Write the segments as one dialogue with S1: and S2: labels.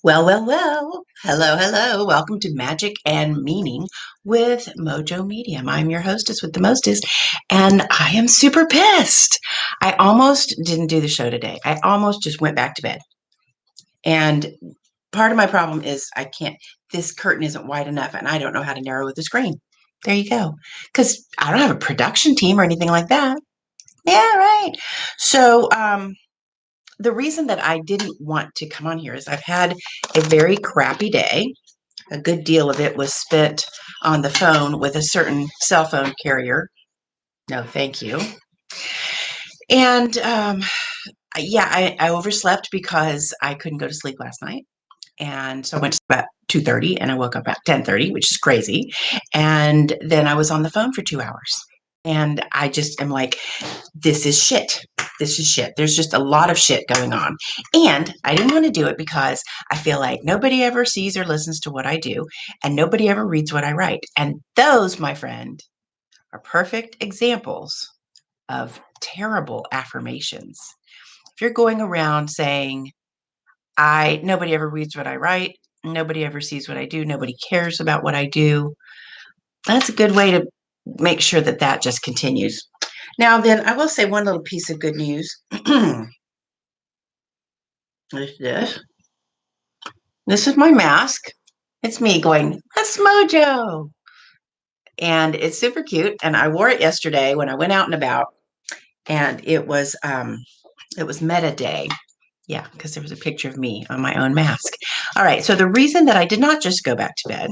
S1: Well, well, well. Hello, hello. Welcome to Magic and Meaning with MoJo Medium. I'm your hostess with the mostest, and I am super pissed. I almost didn't do the show today. I almost just went back to bed. And part of my problem is this curtain isn't wide enough, and I don't know how to narrow the screen. There you go. Because I don't have a production team or anything like that. Yeah, right. So, the reason that I didn't want to come on here is I've had a very crappy day. A good deal of it was spent on the phone with a certain cell phone carrier. No, thank you. And yeah, I overslept because I couldn't go to sleep last night. And so I went to about 2:30 and I woke up at 10:30, which is crazy. And then I was on the phone for 2 hours. And I just am like, this is shit. This is shit. There's just a lot of shit going on. And I didn't want to do it because I feel like nobody ever sees or listens to what I do, and nobody ever reads what I write. And those, my friend, are perfect examples of terrible affirmations. If you're going around saying, nobody ever reads what I write, nobody ever sees what I do, nobody cares about what I do, that's a good way to make sure that that just continues. Now, then, I will say one little piece of good news. this. This is my mask. It's me going, that's MoJo. And it's super cute. And I wore it yesterday when I went out and about. And it was Meta Day. Yeah, because there was a picture of me on my own mask. All right. So the reason that I did not just go back to bed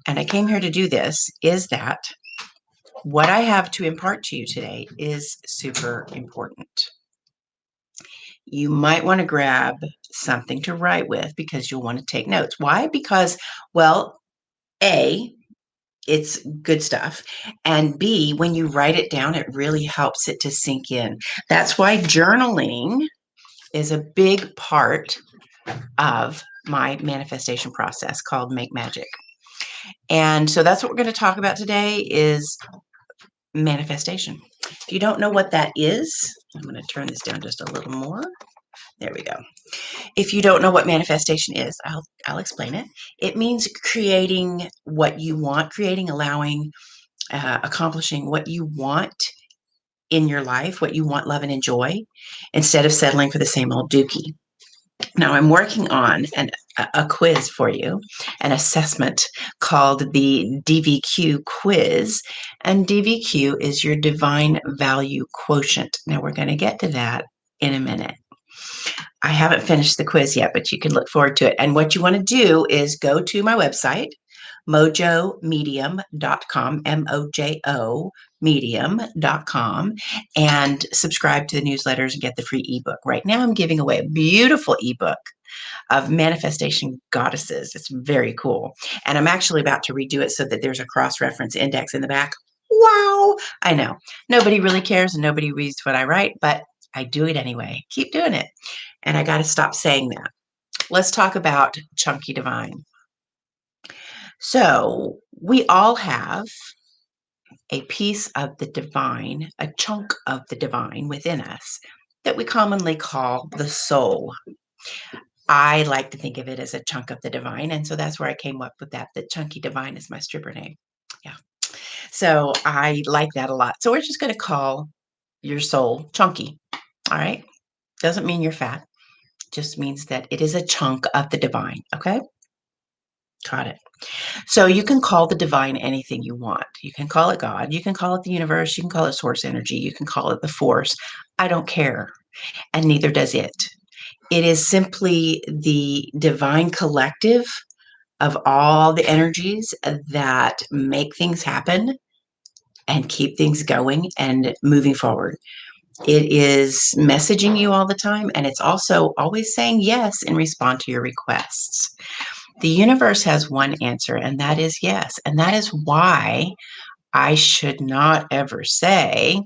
S1: and I came here to do this is that what I have to impart to you today is super important. You might want to grab something to write with because you'll want to take notes. Why? Because, well, A, it's good stuff. And B, when you write it down, it really helps it to sink in. That's why journaling is a big part of my manifestation process called Make Magic. And so that's what we're going to talk about today is manifestation. If you don't know what that is, I'm going to turn this down just a little more. There we go. If you don't know what manifestation is, I'll explain it. It means creating what you want, allowing, accomplishing what you want in your life, what you want, love, and enjoy, instead of settling for the same old dookie. Now, I'm working on a quiz for you, an assessment called the DVQ quiz. And DVQ is your divine value quotient. Now, we're going to get to that in a minute. I haven't finished the quiz yet, but you can look forward to it. And what you want to do is go to my website, mojomedium.com, MoJo medium.com, and subscribe to the newsletters and get the free ebook. Right now, I'm giving away a beautiful ebook of manifestation goddesses. It's very cool. And I'm actually about to redo it so that there's a cross-reference index in the back. Wow. I know. Nobody really cares and nobody reads what I write, but I do it anyway. Keep doing it. And I got to stop saying that. Let's talk about chunky divine. So we all have a piece of the divine, a chunk of the divine within us that we commonly call the soul. I like to think of it as a chunk of the divine. And so that's where I came up with that. The chunky divine is my stripper name. Yeah. So I like that a lot. So we're just going to call your soul chunky. All right. Doesn't mean you're fat. Just means that it is a chunk of the divine. Okay. Got it. So you can call the divine anything you want. You can call it God. You can call it the universe. You can call it source energy. You can call it the force. I don't care. And neither does it. It is simply the divine collective of all the energies that make things happen and keep things going and moving forward. It is messaging you all the time, and it's also always saying yes in response to your requests. The universe has one answer, and that is yes. And that is why I should not ever say,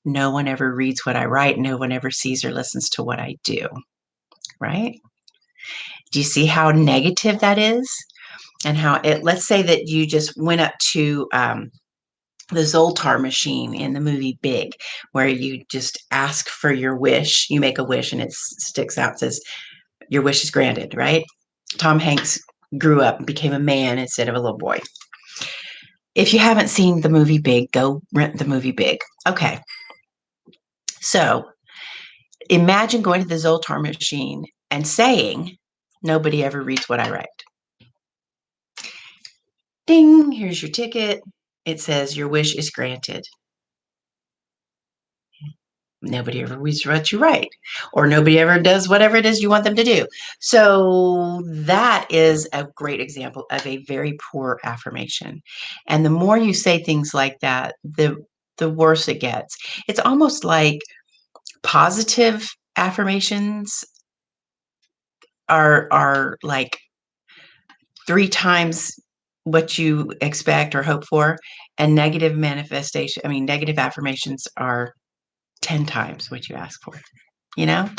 S1: no one ever reads what I write, no one ever sees or listens to what I do, right? Do you see how negative that is? And how let's say that you just went up to the Zoltar machine in the movie Big, where you just ask for your wish. You make a wish and it sticks out, says, your wish is granted, right? Tom Hanks grew up and became a man instead of a little boy. If you haven't seen the movie Big, go rent the movie Big. Okay. So imagine going to the Zoltar machine and saying, nobody ever reads what I write. Ding, here's your ticket. It says your wish is granted. Nobody ever reads what you write, or nobody ever does whatever it is you want them to do. So that is a great example of a very poor affirmation. And the more you say things like that, the worse it gets. It's almost like positive affirmations are like 3 times what you expect or hope for, and negative affirmations are 10 times what you ask for. You know,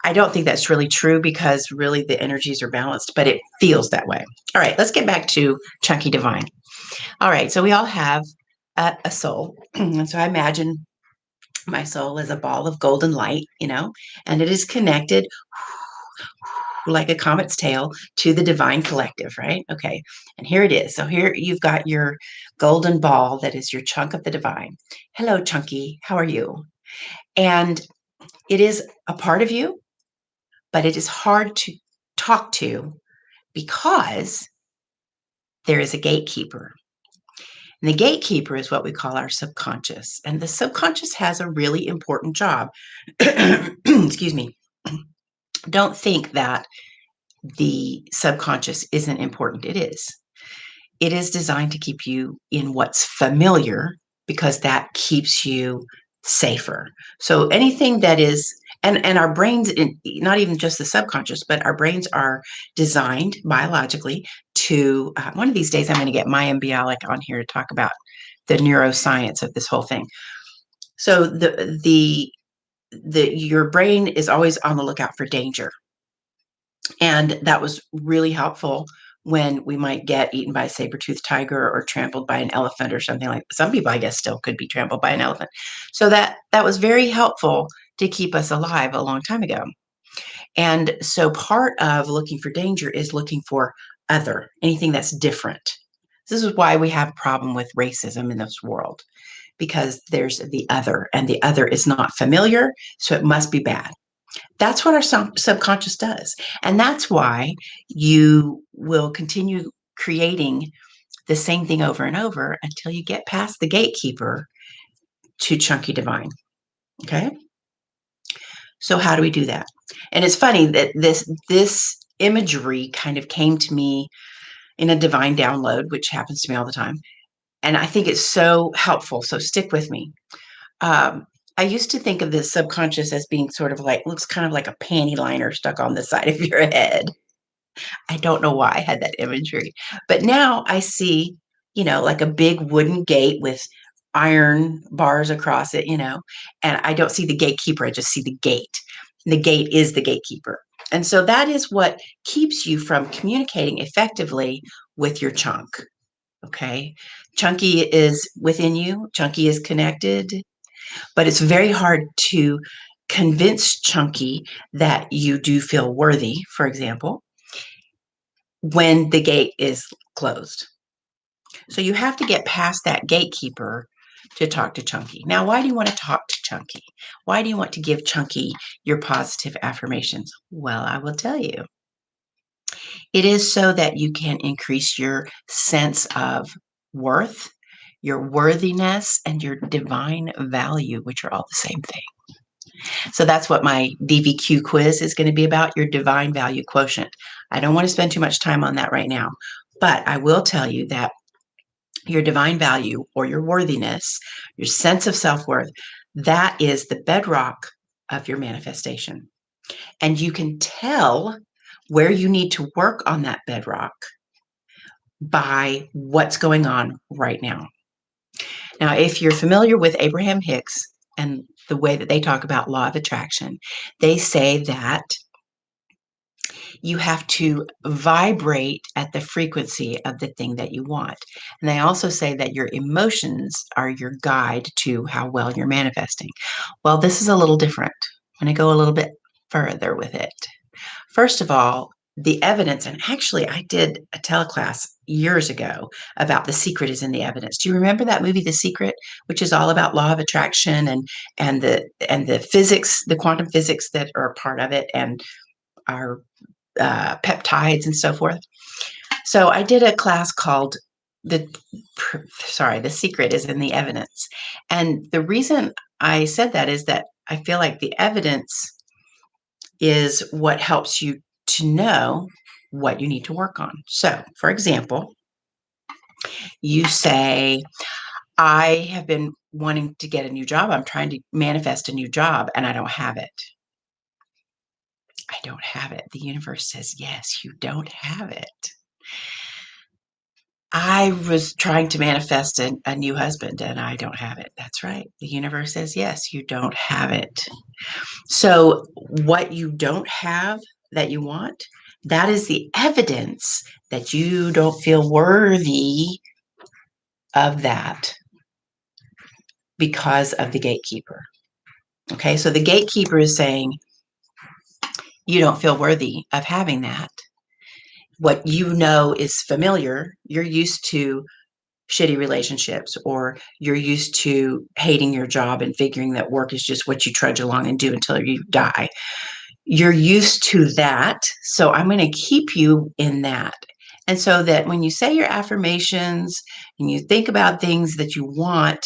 S1: I don't think that's really true because really the energies are balanced, but it feels that way. All right, let's get back to Chunky Divine. All right, so we all have a soul. And so I imagine my soul is a ball of golden light, and it is connected like a comet's tail to the divine collective, right? Okay, and here it is. So here you've got your golden ball that is your chunk of the divine. Hello, Chunky. How are you? And it is a part of you, but it is hard to talk to because there is a gatekeeper. And the gatekeeper is what we call our subconscious. And the subconscious has a really important job. Excuse me. Don't think that the subconscious isn't important. It is. It is designed to keep you in what's familiar because that keeps you safer. So anything that is, and our brains, not even just the subconscious, but our brains are designed biologically to, one of these days I'm going to get Maya Bialik on here to talk about the neuroscience of this whole thing. So your brain is always on the lookout for danger. And that was really helpful when we might get eaten by a saber-toothed tiger or trampled by an elephant or something like that. Some people, I guess, still could be trampled by an elephant. So that was very helpful to keep us alive a long time ago. And so part of looking for danger is looking for other, anything that's different. This is why we have a problem with racism in this world, because there's the other, and the other is not familiar, so it must be bad. That's what our subconscious does. And that's why you will continue creating the same thing over and over until you get past the gatekeeper to Chunky Divine. Okay? So how do we do that? And it's funny that this imagery kind of came to me in a divine download, which happens to me all the time. And I think it's so helpful. So stick with me. I used to think of the subconscious as being sort of like, looks kind of like a panty liner stuck on the side of your head. I don't know why I had that imagery, but now I see, like a big wooden gate with iron bars across it, and I don't see the gatekeeper. I just see the gate. The gate is the gatekeeper. And so that is what keeps you from communicating effectively with your chunk. Okay. Chunky is within you. Chunky is connected, but it's very hard to convince Chunky that you do feel worthy, for example, when the gate is closed. So you have to get past that gatekeeper to talk to Chunky. Now, why do you want to talk to Chunky? Why do you want to give Chunky your positive affirmations? Well, I will tell you. It is so that you can increase your sense of worth, your worthiness, and your divine value, which are all the same thing. So that's what my DVQ quiz is going to be about, your divine value quotient. I don't want to spend too much time on that right now, but I will tell you that your divine value or your worthiness, your sense of self-worth, that is the bedrock of your manifestation. And you can tell where you need to work on that bedrock by what's going on right now. Now, if you're familiar with Abraham Hicks and the way that they talk about law of attraction, they say that you have to vibrate at the frequency of the thing that you want. And they also say that your emotions are your guide to how well you're manifesting. Well, this is a little different. I'm going to go a little bit further with it. First of all, the evidence, and actually I did a teleclass years ago about The Secret is in the Evidence. Do you remember that movie, The Secret, which is all about law of attraction and the physics, the quantum physics that are part of it, and our peptides and so forth? So I did a class called the The Secret is in the Evidence. And the reason I said that is that I feel like the evidence is what helps you to know what you need to work on. So, for example, you say, I have been wanting to get a new job. I'm trying to manifest a new job and I don't have it. I don't have it. The universe says, yes, you don't have it. I was trying to manifest a new husband and I don't have it. That's right. The universe says, yes, you don't have it. So, what you don't have that you want, that is the evidence that you don't feel worthy of that because of the gatekeeper. Okay, so the gatekeeper is saying, you don't feel worthy of having that. What you know is familiar. You're used to shitty relationships, or you're used to hating your job and figuring that work is just what you trudge along and do until you die. You're used to that. So I'm going to keep you in that. And so that when you say your affirmations and you think about things that you want,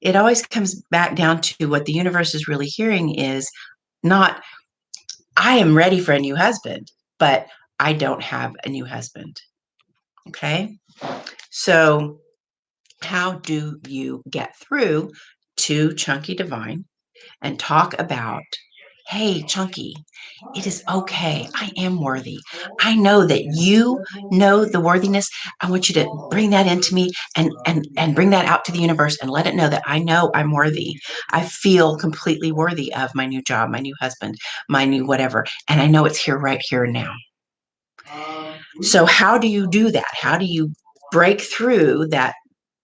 S1: it always comes back down to what the universe is really hearing is not, I am ready for a new husband, but I don't have a new husband. Okay. So how do you get through to Chunky Divine and talk about, hey, Chunky, it is okay. I am worthy. I know that you know the worthiness. I want you to bring that into me and bring that out to the universe and let it know that I know I'm worthy. I feel completely worthy of my new job, my new husband, my new whatever. And I know it's here, right here and now. So how do you do that? How do you break through that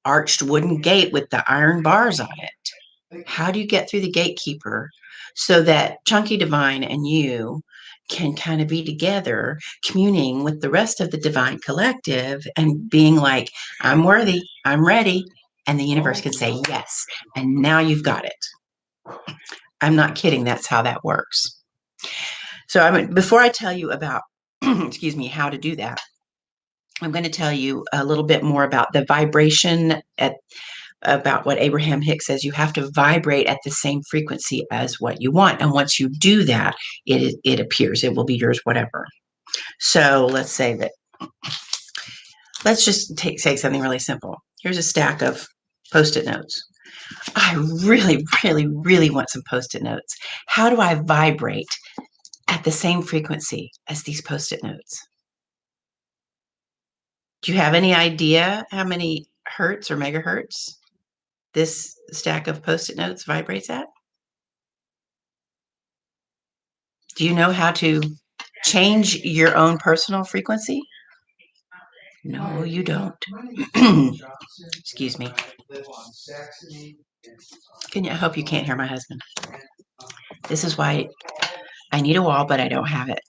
S1: arched wooden gate with the iron bars on it? How do you get through the gatekeeper so that Chunky Divine and you can kind of be together, communing with the rest of the Divine Collective and being like, I'm worthy, I'm ready. And the universe can say yes. And now you've got it. I'm not kidding. That's how that works. So before I tell you about, excuse me, how to do that, I'm going to tell you a little bit more about the vibration about what Abraham Hicks says. You have to vibrate at the same frequency as what you want. And once you do that, it appears. It will be yours, whatever. So let's say that, let's just say something really simple. Here's a stack of Post-it notes. I really, really, really want some Post-it notes. How do I vibrate at the same frequency as these Post-it notes? Do you have any idea how many hertz or megahertz this stack of Post-it notes vibrates at? Do you know how to change your own personal frequency? No, you don't. Excuse me. I hope you can't hear my husband. This is why I need a wall, but I don't have it.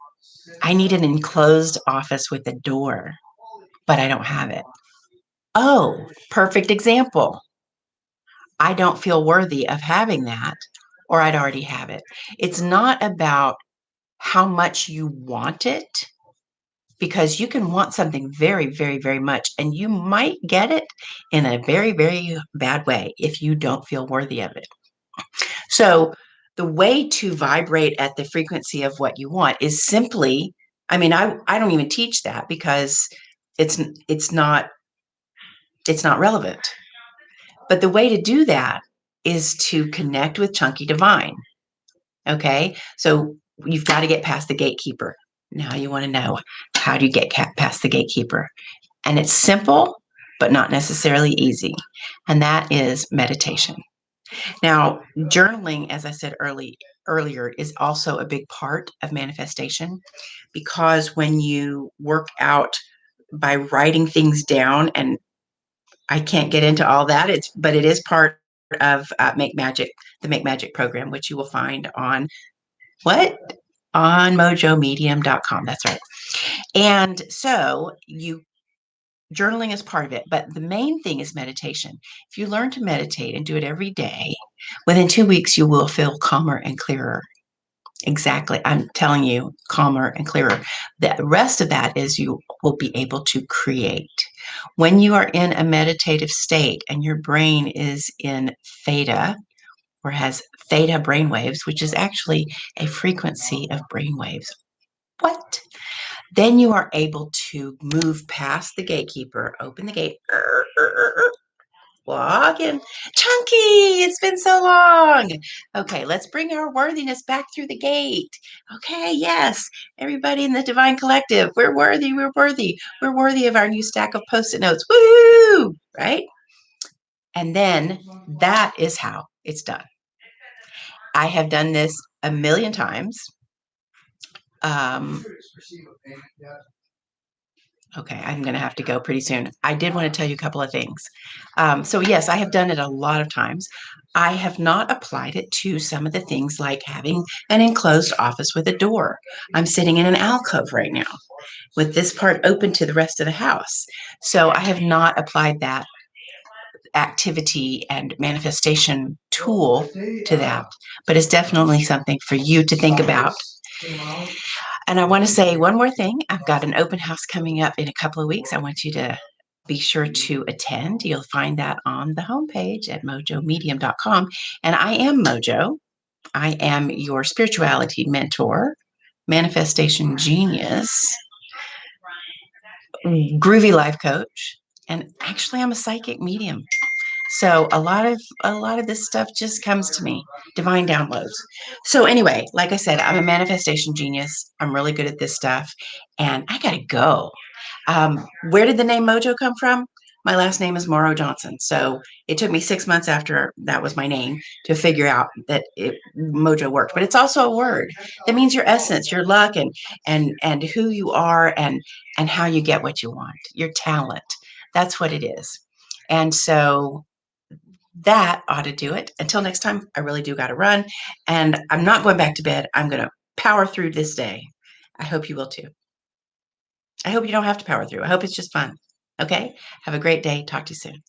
S1: I need an enclosed office with a door, but I don't have it. Oh, perfect example. I don't feel worthy of having that, or I'd already have it. It's not about how much you want it, because you can want something very, very, very much, and you might get it in a very, very bad way if you don't feel worthy of it. So the way to vibrate at the frequency of what you want is simply, I don't even teach that because it's not relevant. But the way to do that is to connect with Chunky Divine. Okay, so you've got to get past the gatekeeper. Now you want to know, how do you get past the gatekeeper? And it's simple, but not necessarily easy. And that is meditation. Now, journaling, as I said earlier, is also a big part of manifestation, because when you work out by writing things down, and I can't get into all that, but it is part of Make Magic, the Make Magic program, which you will find on what? On MoJoMedium.com. That's right. And so journaling is part of it, but the main thing is meditation. If you learn to meditate and do it every day, within 2 weeks, you will feel calmer and clearer. Exactly. I'm telling you, calmer and clearer. The rest of that is you will be able to create. When you are in a meditative state and your brain is in theta or has theta brainwaves, which is actually a frequency of brainwaves. What? Then you are able to move past the gatekeeper, open the gate, walk in. Chunky, it's been so long. Okay, let's bring our worthiness back through the gate. Okay, yes, everybody in the Divine Collective, we're worthy, we're worthy. We're worthy of our new stack of Post-it notes. Woo! Right? And then that is how it's done. I have done this a million times. Okay, I'm going to have to go pretty soon. I did want to tell you a couple of things. So, yes, I have done it a lot of times. I have not applied it to some of the things like having an enclosed office with a door. I'm sitting in an alcove right now with this part open to the rest of the house. So, I have not applied that activity and manifestation tool to that, but it's definitely something for you to think about. And I want to say one more thing. I've got an open house coming up in a couple of weeks. I want you to be sure to attend. You'll find that on the homepage at mojomedium.com. And I am Mojo. I am your spirituality mentor, manifestation genius, groovy life coach, and actually I'm a psychic medium. So a lot of this stuff just comes to me, divine downloads. So anyway, like I said, I'm a manifestation genius. I'm really good at this stuff, and I gotta go. Where did the name Mojo come from? My last name is Morrow Johnson. So it took me 6 months after that was my name to figure out that Mojo worked. But it's also a word that means your essence, your luck, and who you are, and how you get what you want, your talent. That's what it is. And so that ought to do it. Until next time, I really do got to run. And I'm not going back to bed. I'm going to power through this day. I hope you will too. I hope you don't have to power through. I hope it's just fun. Okay? Have a great day. Talk to you soon.